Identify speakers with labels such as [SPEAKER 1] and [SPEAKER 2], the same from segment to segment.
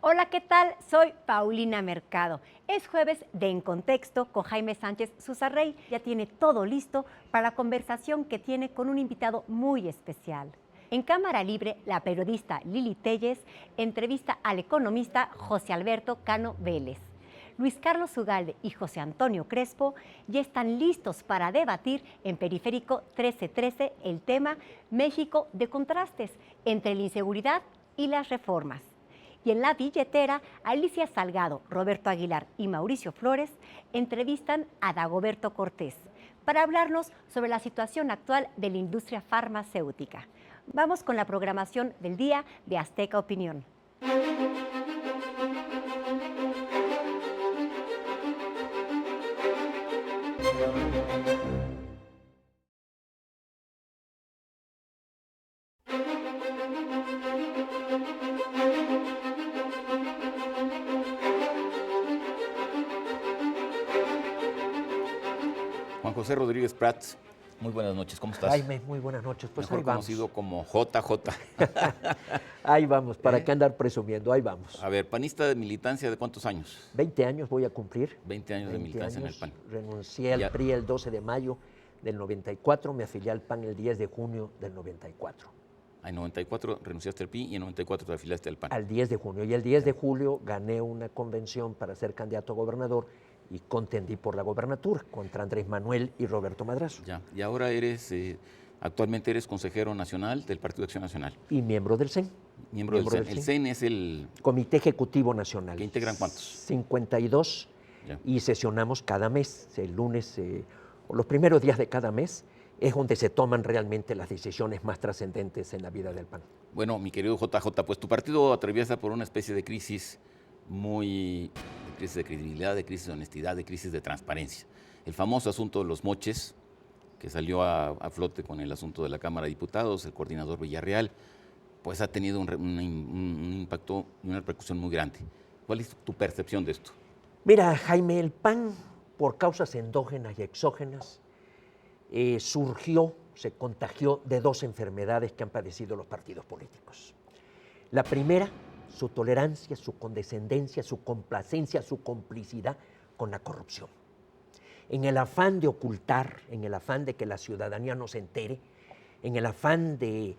[SPEAKER 1] Hola, ¿qué tal? Soy Paulina Mercado. Es jueves de En Contexto con Jaime Sánchez Susarrey. Ya tiene todo listo para la conversación que tiene con un invitado muy especial. En Cámara Libre, la periodista Lili Telles entrevista al economista José Alberto Cano Vélez. Luis Carlos Ugalde y José Antonio Crespo ya están listos para debatir en Periférico 1313 el tema México de contrastes entre la inseguridad y las reformas. Y en La Billetera, Alicia Salgado, Roberto Aguilar y Mauricio Flores entrevistan a Dagoberto Cortés para hablarnos sobre la situación actual de la industria farmacéutica. Vamos con la programación del día de Azteca Opinión.
[SPEAKER 2] Juan José Rodríguez Prats, muy buenas noches, ¿cómo estás?
[SPEAKER 3] Jaime, muy buenas noches. Pues
[SPEAKER 2] Mejor
[SPEAKER 3] ahí vamos.
[SPEAKER 2] conocido como JJ.
[SPEAKER 3] Ahí vamos, ¿para qué andar presumiendo? Ahí vamos.
[SPEAKER 2] A ver, panista de militancia, ¿de cuántos años?
[SPEAKER 3] 20 años voy a cumplir.
[SPEAKER 2] 20 años de militancia en el PAN.
[SPEAKER 3] Renuncié al PRI el 12 de mayo del 94, me afilié al PAN el 10 de junio del 94.
[SPEAKER 2] En 94 renunciaste al PRI y en 94 te afiliaste al PAN.
[SPEAKER 3] Al 10 de junio. Y el 10 de julio gané una convención para ser candidato a gobernador y contendí por la gobernatura contra Andrés Manuel y Roberto Madrazo.
[SPEAKER 2] Ya, y ahora actualmente eres consejero nacional del Partido de Acción Nacional.
[SPEAKER 3] Y miembro del CEN.
[SPEAKER 2] Miembro del CEN. El CEN es el...
[SPEAKER 3] Comité Ejecutivo Nacional.
[SPEAKER 2] ¿Que integran cuántos?
[SPEAKER 3] 52.
[SPEAKER 2] Ya.
[SPEAKER 3] Y sesionamos cada mes. El lunes, o los primeros días de cada mes, es donde se toman realmente las decisiones más trascendentes en la vida del PAN.
[SPEAKER 2] Bueno, mi querido JJ, pues tu partido atraviesa por una especie de crisis de crisis de credibilidad, de crisis de honestidad, de crisis de transparencia. El famoso asunto de los moches, que salió a flote con el asunto de la Cámara de Diputados, el coordinador Villarreal, pues ha tenido un impacto y una repercusión muy grande. ¿Cuál es tu percepción de esto?
[SPEAKER 3] Mira, Jaime, el PAN, por causas endógenas y exógenas, surgió, se contagió de dos enfermedades que han padecido los partidos políticos. La primera, su tolerancia, su condescendencia, su complacencia, su complicidad con la corrupción. En el afán de ocultar, en el afán de que la ciudadanía no se entere, en el afán de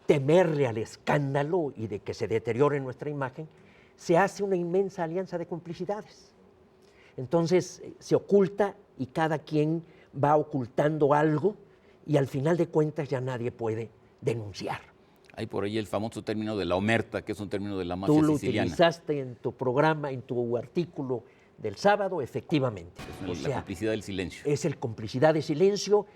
[SPEAKER 3] temerle al escándalo y de que se deteriore nuestra imagen, se hace una inmensa alianza de complicidades. Entonces se oculta y cada quien va ocultando algo y al final de cuentas ya nadie puede denunciar.
[SPEAKER 2] Hay por ahí el famoso término de la omerta, que es un término de la mafia siciliana.
[SPEAKER 3] Tú lo utilizaste en tu programa, en tu artículo del sábado, efectivamente.
[SPEAKER 2] Es la complicidad del silencio.
[SPEAKER 3] Es el complicidad de silencio.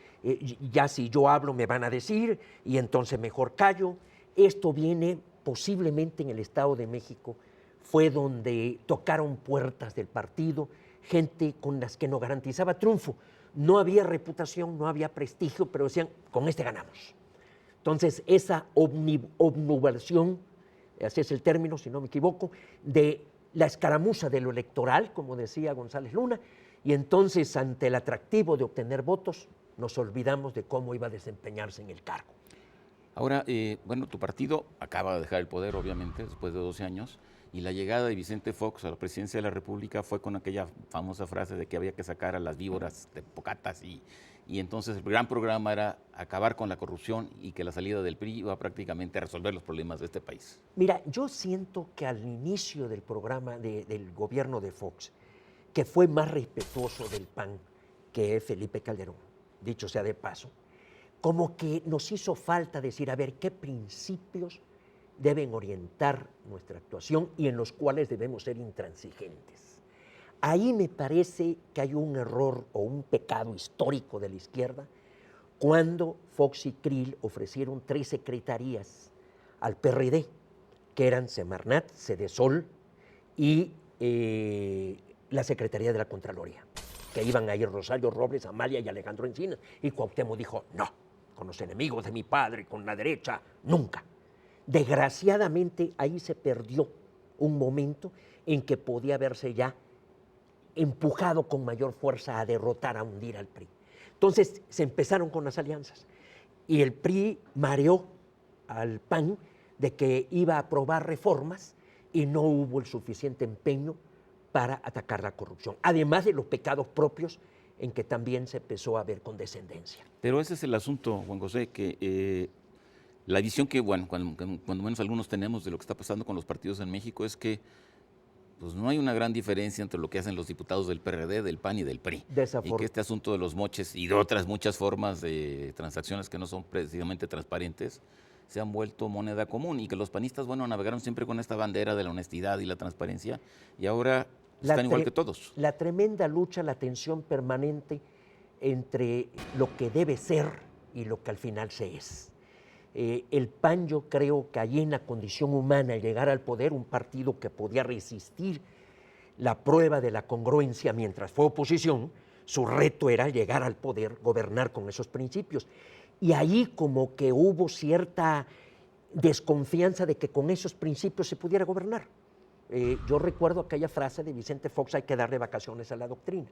[SPEAKER 3] Ya si yo hablo me van a decir y entonces mejor callo. Esto viene posiblemente en el Estado de México, fue donde tocaron puertas del partido, gente con las que no garantizaba triunfo. No había reputación, no había prestigio, pero decían, con este ganamos. Entonces, esa obnubación, así es el término, si no me equivoco, de la escaramuza de lo electoral, como decía González Luna, y entonces, ante el atractivo de obtener votos, nos olvidamos de cómo iba a desempeñarse en el cargo.
[SPEAKER 2] Ahora, bueno, tu partido acaba de dejar el poder, obviamente, después de 12 años, y la llegada de Vicente Fox a la presidencia de la República fue con aquella famosa frase de que había que sacar a las víboras de Pocatas y entonces el gran programa era acabar con la corrupción y que la salida del PRI iba prácticamente a resolver los problemas de este país.
[SPEAKER 3] Mira, yo siento que al inicio del programa del gobierno de Fox, que fue más respetuoso del PAN que Felipe Calderón, dicho sea de paso, como que nos hizo falta decir, a ver, ¿qué principios deben orientar nuestra actuación y en los cuales debemos ser intransigentes? Ahí me parece que hay un error o un pecado histórico de la izquierda cuando Fox y Krill ofrecieron 3 secretarías al PRD, que eran Semarnat, Sedesol y la Secretaría de la Contraloría, que iban a ir Rosario Robles, Amalia y Alejandro Encinas, y Cuauhtémoc dijo, no, con los enemigos de mi padre, con la derecha, nunca. Desgraciadamente ahí se perdió un momento en que podía verse ya empujado con mayor fuerza a derrotar, a hundir al PRI. Entonces se empezaron con las alianzas y el PRI mareó al PAN de que iba a aprobar reformas y no hubo el suficiente empeño para atacar la corrupción, además de los pecados propios en que también se empezó a ver condescendencia.
[SPEAKER 2] Pero ese es el asunto, Juan José, que la visión que, bueno, cuando menos algunos tenemos de lo que está pasando con los partidos en México es que pues no hay una gran diferencia entre lo que hacen los diputados del PRD, del PAN y del PRI. Y que este asunto de los moches y de otras muchas formas de transacciones que no son precisamente transparentes se han vuelto moneda común y que los panistas, bueno, navegaron siempre con esta bandera de la honestidad y la transparencia y ahora están igual que todos.
[SPEAKER 3] La tremenda lucha, la tensión permanente entre lo que debe ser y lo que al final se es. El PAN, yo creo que allí en la condición humana, al llegar al poder, un partido que podía resistir la prueba de la congruencia mientras fue oposición, su reto era llegar al poder, gobernar con esos principios. Y ahí como que hubo cierta desconfianza de que con esos principios se pudiera gobernar. Yo recuerdo aquella frase de Vicente Fox, hay que darle vacaciones a la doctrina.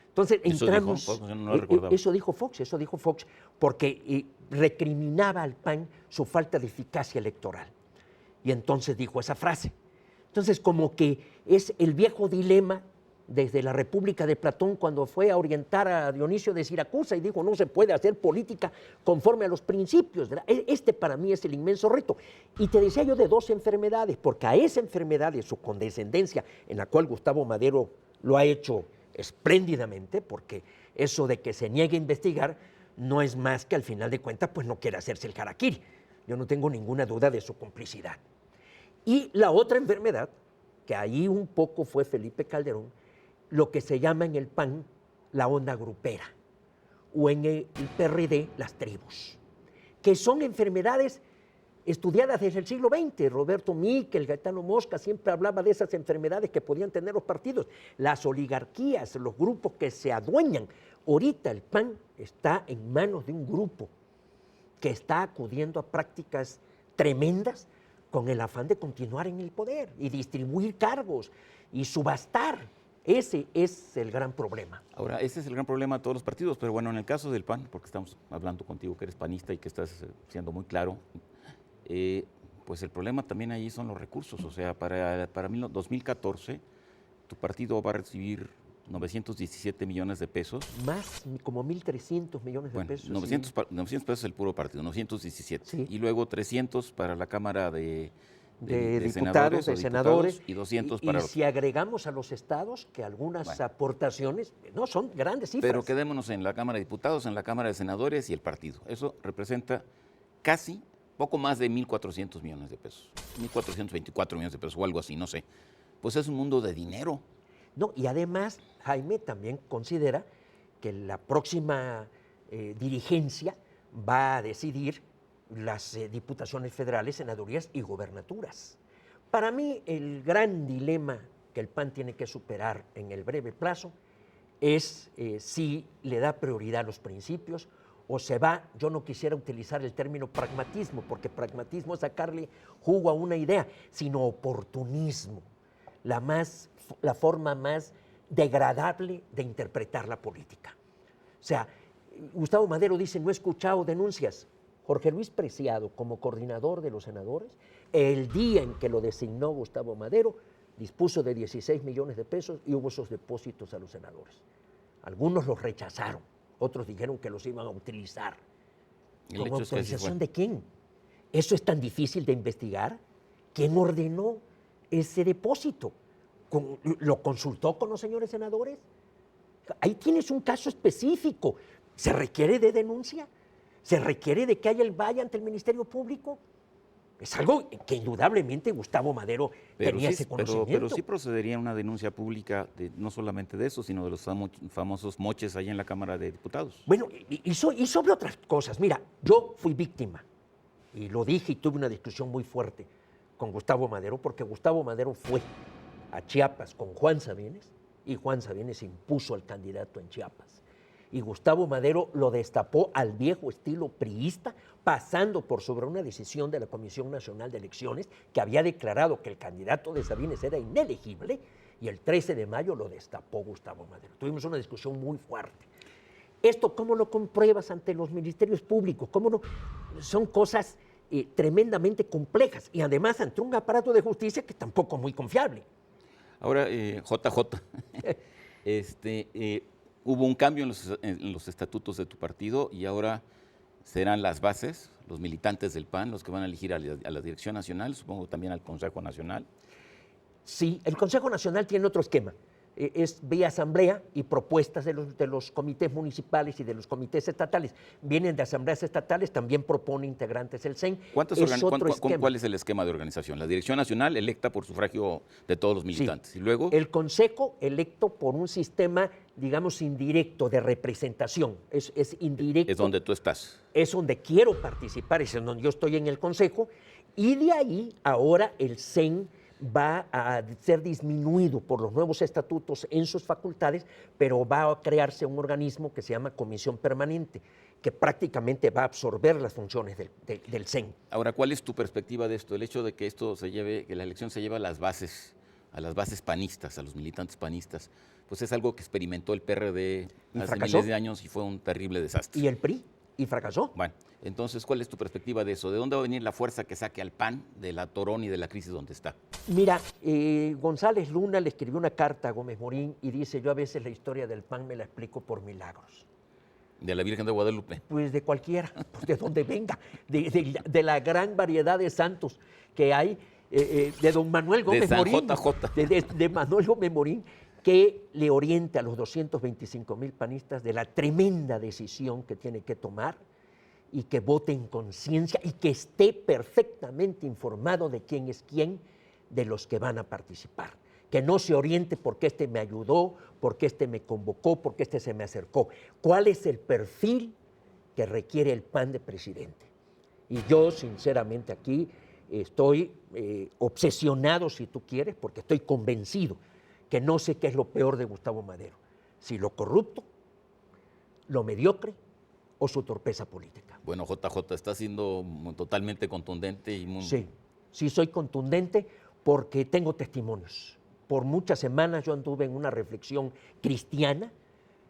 [SPEAKER 3] Entonces entramos, eso dijo Fox, porque recriminaba al PAN su falta de eficacia electoral. Y entonces dijo esa frase. Entonces como que es el viejo dilema desde la República de Platón cuando fue a orientar a Dionisio de Siracusa y dijo no se puede hacer política conforme a los principios, ¿verdad? Este para mí es el inmenso reto. Y te decía yo de dos enfermedades, porque a esa enfermedad de su condescendencia, en la cual Gustavo Madero lo ha hecho espléndidamente, porque eso de que se niegue a investigar no es más que al final de cuentas pues no quiere hacerse el harakiri. Yo no tengo ninguna duda de su complicidad. Y la otra enfermedad, que ahí un poco fue Felipe Calderón, lo que se llama en el PAN la onda grupera, o en el PRD las tribus, que son enfermedades estudiadas desde el siglo XX. Roberto Miquel, Gaetano Mosca siempre hablaba de esas enfermedades que podían tener los partidos, las oligarquías, los grupos que se adueñan. Ahorita el PAN está en manos de un grupo que está acudiendo a prácticas tremendas con el afán de continuar en el poder y distribuir cargos y subastar. Ese es el gran problema.
[SPEAKER 2] Ahora, ese es el gran problema de todos los partidos, pero bueno, en el caso del PAN, porque estamos hablando contigo que eres panista y que estás siendo muy claro, pues el problema también ahí son los recursos. O sea, para 2014, tu partido va a recibir 917 millones de pesos.
[SPEAKER 3] Más, como 1.300 millones de pesos.
[SPEAKER 2] 900 pesos es el puro partido, 917.
[SPEAKER 3] Sí.
[SPEAKER 2] Y luego 300 para la Cámara de
[SPEAKER 3] diputados, de senadores,
[SPEAKER 2] y 200 para
[SPEAKER 3] si agregamos a los estados que algunas aportaciones, no, son grandes cifras.
[SPEAKER 2] Pero quedémonos en la Cámara de Diputados, en la Cámara de Senadores y el partido. Eso representa casi poco más de 1.400 millones de pesos, 1.424 millones de pesos o algo así, no sé. Pues es un mundo de dinero.
[SPEAKER 3] No, y además Jaime también considera que la próxima dirigencia va a decidir las diputaciones federales, senadurías y gobernaturas. Para mí, el gran dilema que el PAN tiene que superar en el breve plazo es si le da prioridad a los principios o se va, yo no quisiera utilizar el término pragmatismo, porque pragmatismo es sacarle jugo a una idea, sino oportunismo, la forma más degradable de interpretar la política. O sea, Gustavo Madero dice, no he escuchado denuncias. Jorge Luis Preciado, como coordinador de los senadores, el día en que lo designó Gustavo Madero, dispuso de 16 millones de pesos y hubo esos depósitos a los senadores. Algunos los rechazaron, otros dijeron que los iban a utilizar. ¿Con autorización de quién? ¿Eso es tan difícil de investigar? ¿Quién ordenó ese depósito? ¿Lo consultó con los señores senadores? Ahí tienes un caso específico. ¿Se requiere de denuncia? ¿Se requiere de que haya el vaya ante el Ministerio Público? Es algo que indudablemente Gustavo Madero tenía ese conocimiento.
[SPEAKER 2] Pero sí procedería una denuncia pública no solamente de eso, sino de los famosos moches ahí en la Cámara de Diputados.
[SPEAKER 3] Bueno, y sobre otras cosas. Mira, yo fui víctima, y lo dije y tuve una discusión muy fuerte con Gustavo Madero, porque Gustavo Madero fue a Chiapas con Juan Sabines, y Juan Sabines impuso al candidato en Chiapas. Y Gustavo Madero lo destapó al viejo estilo priista, pasando por sobre una decisión de la Comisión Nacional de Elecciones que había declarado que el candidato de Sabines era inelegible, y el 13 de mayo lo destapó Gustavo Madero. Tuvimos una discusión muy fuerte. ¿Esto cómo lo compruebas ante los ministerios públicos? ¿Cómo no? Son cosas tremendamente complejas y además ante un aparato de justicia que tampoco es muy confiable.
[SPEAKER 2] Ahora, JJ, hubo un cambio en los estatutos de tu partido y ahora serán las bases, los militantes del PAN, los que van a elegir a la Dirección Nacional, supongo también al Consejo Nacional.
[SPEAKER 3] Sí, el Consejo Nacional tiene otro esquema. Es vía asamblea y propuestas de los comités municipales y de los comités estatales. Vienen de asambleas estatales, también propone integrantes el CEN.
[SPEAKER 2] ¿Cuál es el esquema de organización? La Dirección Nacional electa por sufragio de todos los militantes.
[SPEAKER 3] Sí.
[SPEAKER 2] Y luego
[SPEAKER 3] el Consejo electo por un sistema, digamos, indirecto de representación. Es indirecto.
[SPEAKER 2] Es donde tú estás.
[SPEAKER 3] Es donde quiero participar, es en donde yo estoy en el Consejo. Y de ahí ahora el CEN va a ser disminuido por los nuevos estatutos en sus facultades, pero va a crearse un organismo que se llama Comisión Permanente, que prácticamente va a absorber las funciones del CEN.
[SPEAKER 2] Ahora, ¿cuál es tu perspectiva de esto? El hecho de que que la elección se lleve a las bases panistas, a los militantes panistas, pues es algo que experimentó el PRD hace miles de años y fue un terrible desastre.
[SPEAKER 3] ¿Y el PRI? ¿Y fracasó?
[SPEAKER 2] Bueno, entonces, ¿cuál es tu perspectiva de eso? ¿De dónde va a venir la fuerza que saque al PAN del atorón y de la crisis donde está?
[SPEAKER 3] Mira, González Luna le escribió una carta a Gómez Morín y dice, yo a veces la historia del PAN me la explico por milagros.
[SPEAKER 2] ¿De la Virgen de Guadalupe?
[SPEAKER 3] Pues de cualquiera, pues de donde venga, de la gran variedad de santos que hay, de don Manuel Gómez Morín.
[SPEAKER 2] De San JJ.
[SPEAKER 3] De Manuel Gómez Morín, que le oriente a los 225,000 panistas de la tremenda decisión que tiene que tomar y que vote en conciencia y que esté perfectamente informado de quién es quién de los que van a participar. Que no se oriente porque este me ayudó, porque este me convocó, porque este se me acercó. ¿Cuál es el perfil que requiere el PAN de presidente? Y yo, sinceramente, aquí estoy obsesionado, si tú quieres, porque estoy convencido que no sé qué es lo peor de Gustavo Madero, si lo corrupto, lo mediocre o su torpeza política.
[SPEAKER 2] Bueno, JJ, está siendo totalmente contundente y muy...
[SPEAKER 3] Sí, soy contundente porque tengo testimonios. Por muchas semanas yo anduve en una reflexión cristiana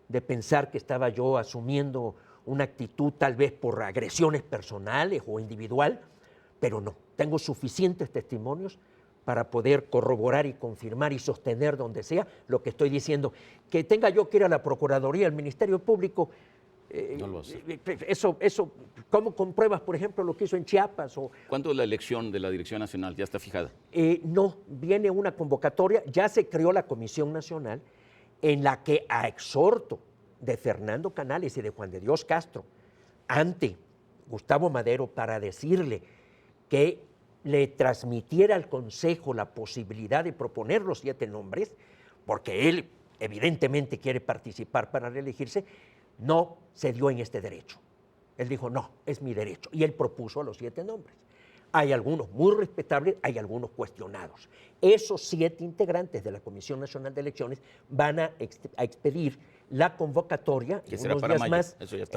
[SPEAKER 3] de pensar que estaba yo asumiendo una actitud tal vez por agresiones personales o individual, pero no, tengo suficientes testimonios para poder corroborar y confirmar y sostener donde sea lo que estoy diciendo. Que tenga yo que ir a la Procuraduría, al Ministerio Público,
[SPEAKER 2] no lo sé.
[SPEAKER 3] Eso, ¿cómo compruebas, por ejemplo, lo que hizo en Chiapas?
[SPEAKER 2] ¿Cuándo es la elección de la Dirección Nacional? ¿Ya está fijada?
[SPEAKER 3] No, viene una convocatoria, ya se creó la Comisión Nacional, en la que a exhorto de Fernando Canales y de Juan de Dios Castro, ante Gustavo Madero, para decirle que le transmitiera al Consejo la posibilidad de proponer los 7 nombres, porque él evidentemente quiere participar para reelegirse, no se dio en este derecho. Él dijo, no, es mi derecho. Y él propuso a los 7 nombres. Hay algunos muy respetables, hay algunos cuestionados. Esos 7 integrantes de la Comisión Nacional de Elecciones van a expedir la convocatoria en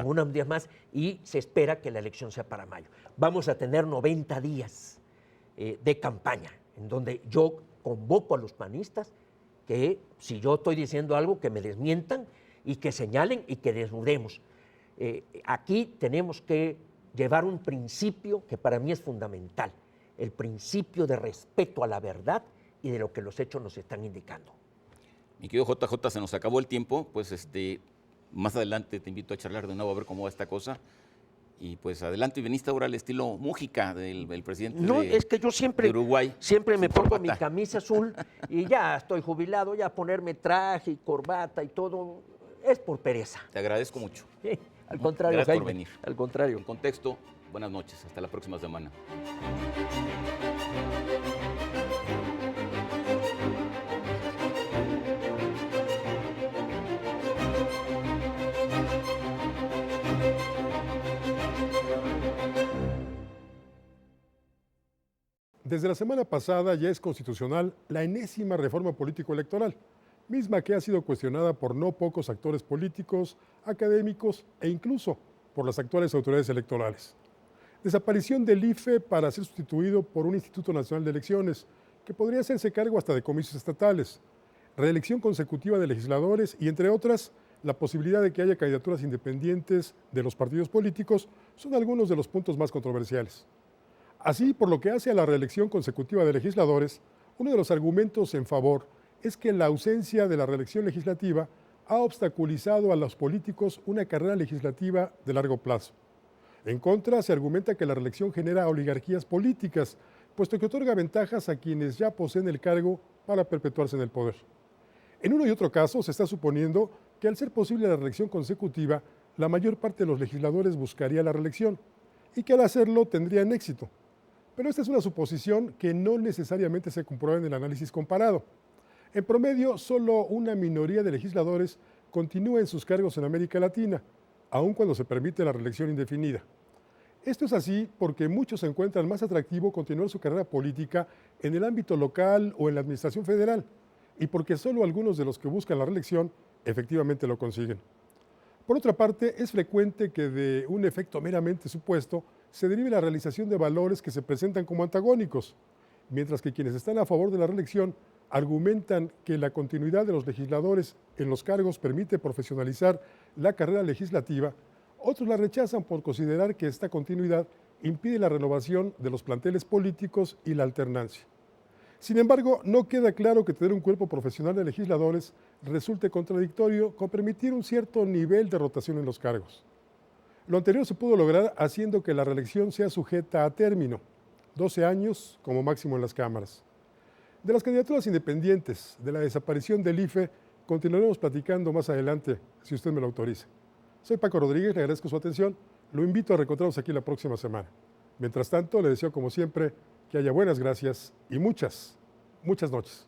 [SPEAKER 3] unos días más y se espera que la elección sea para mayo. Vamos a tener 90 días de campaña, en donde yo convoco a los panistas que si yo estoy diciendo algo, que me desmientan y que señalen y que desnudemos. Aquí tenemos que llevar un principio que para mí es fundamental, el principio de respeto a la verdad y de lo que los hechos nos están indicando.
[SPEAKER 2] Mi querido JJ, se nos acabó el tiempo, pues más adelante te invito a charlar de nuevo a ver cómo va esta cosa. Y pues adelante, y veniste ahora al estilo Mújica del presidente
[SPEAKER 3] es que yo siempre,
[SPEAKER 2] de Uruguay.
[SPEAKER 3] Siempre me pongo mi camisa azul y ya estoy jubilado, ya ponerme traje y corbata y todo es por pereza.
[SPEAKER 2] Te agradezco mucho.
[SPEAKER 3] Al contrario,
[SPEAKER 2] gracias
[SPEAKER 3] Jaime,
[SPEAKER 2] por venir.
[SPEAKER 3] Al contrario.
[SPEAKER 2] En contexto, buenas noches, hasta la próxima semana.
[SPEAKER 4] Desde la semana pasada ya es constitucional la enésima reforma político-electoral, misma que ha sido cuestionada por no pocos actores políticos, académicos e incluso por las actuales autoridades electorales. Desaparición del IFE para ser sustituido por un Instituto Nacional de Elecciones, que podría hacerse cargo hasta de comicios estatales, reelección consecutiva de legisladores y, entre otras, la posibilidad de que haya candidaturas independientes de los partidos políticos son algunos de los puntos más controversiales. Así, por lo que hace a la reelección consecutiva de legisladores, uno de los argumentos en favor es que la ausencia de la reelección legislativa ha obstaculizado a los políticos una carrera legislativa de largo plazo. En contra, se argumenta que la reelección genera oligarquías políticas, puesto que otorga ventajas a quienes ya poseen el cargo para perpetuarse en el poder. En uno y otro caso, se está suponiendo que al ser posible la reelección consecutiva, la mayor parte de los legisladores buscaría la reelección y que al hacerlo tendrían éxito. Pero esta es una suposición que no necesariamente se comprueba en el análisis comparado. En promedio, solo una minoría de legisladores continúa en sus cargos en América Latina, aun cuando se permite la reelección indefinida. Esto es así porque muchos encuentran más atractivo continuar su carrera política en el ámbito local o en la administración federal, y porque solo algunos de los que buscan la reelección efectivamente lo consiguen. Por otra parte, es frecuente que de un efecto meramente supuesto se derive la realización de valores que se presentan como antagónicos, mientras que quienes están a favor de la reelección argumentan que la continuidad de los legisladores en los cargos permite profesionalizar la carrera legislativa. Otros la rechazan por considerar que esta continuidad impide la renovación de los planteles políticos y la alternancia. Sin embargo, no queda claro que tener un cuerpo profesional de legisladores resulte contradictorio con permitir un cierto nivel de rotación en los cargos. Lo anterior se pudo lograr haciendo que la reelección sea sujeta a término, 12 años como máximo en las cámaras. De las candidaturas independientes, de la desaparición del IFE, continuaremos platicando más adelante, si usted me lo autoriza. Soy Paco Rodríguez, le agradezco su atención, lo invito a reencontrarnos aquí la próxima semana. Mientras tanto, le deseo como siempre que haya buenas gracias y muchas noches.